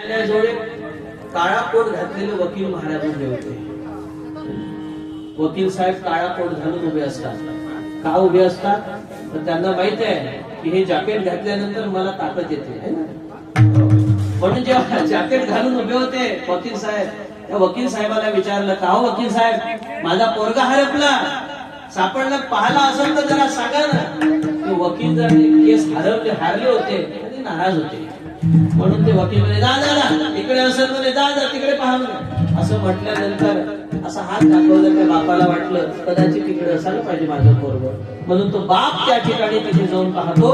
जोडे काळा कोट घातलेले वकील महाराज उभे होते. वकील साहेब काळा कोट घालून उभे असतात. का उभे असतात? तर त्यांना माहित आहे की हे जॅकेट घातल्यानंतर मला ताकद येते है ना. म्हणून जेव्हा जॅकेट घालून उभे होते वकील साहेब, त्या वकील साहेबाला विचारलं, का हो वकील साहेब, माझा पोरगा हरपला, सापडला, पाहिला असेल तर जरा सांगा ना. ते वकील जर केस हारले होते ते नाराज होते. म्हणून ते वकील म्हणे, जा जा जा इकडे असेल म्हणे, जा जा तिकडे पहा म्हणे. असं म्हटल्यानंतर असा हात दाखवला. त्या बापाला वाटलं कदाचित तिकडे असायला पाहिजे माझं पोरगं. म्हणून तो बाप त्या ठिकाणी तिथे जाऊन पाहतो.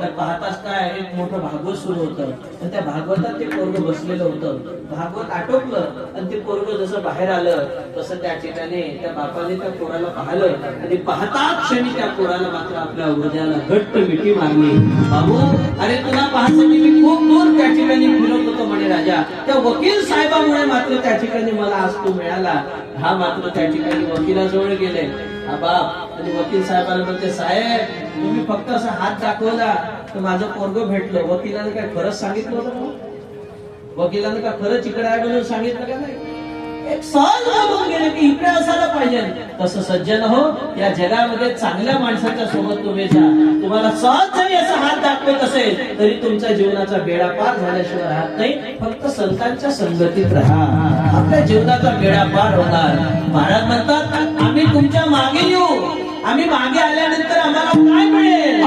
तर पाहताच काय एक मोठं भागवत सुरू होतं. आणि त्या भागवतात ते पोरगं बसलेलं होतं. भागवत आटोपलं आणि ते पोरगं जसं बाहेर आलं तसं त्या ठिकाणी त्या बापाने त्या पोराला पाहिलं. आणि पाहताच क्षणी त्या पोराला मात्र आपल्या हृदयाला घट्ट मिठी मारली. बाबू, अरे तुला पाहण्यासाठी मी खूप दूर त्या ठिकाणी फिरत होतो म्हणे राजा. त्या वकील साहेबामुळे मात्र त्या ठिकाणी मला आज तू मिळाला. हा मात्र त्या ठिकाणी वकिलाजवळ गेले. हा बाप आणि वकील साहेबाला म्हणते, साहेब तुम्ही फक्त असा हात दाखवला तर माझं पोरगं भेटलं. वकिलाने काय खरंच सांगितलं होतं? वकिलाने का खरंच इकडे आहे म्हणून सांगितलं का? नाही, एक सहज बोलून गेले की इकडे असायला पाहिजे. तसं सज्जन हो, या जगामध्ये चांगल्या माणसाच्या सोबत तुम्ही जा. तुम्हाला सहज जरी असा हात दाखवत असेल तरी तुमच्या जीवनाचा बेडा पार झाल्याशिवाय राहत नाही. फक्त संतांच्या संगतीत राहा, आपल्या जीवनाचा बेडा पार होणार. महाराज म्हणतात, आम्ही तुमच्या मागे येऊ, आम्ही मागे आल्यानंतर आम्हाला काय मिळेल?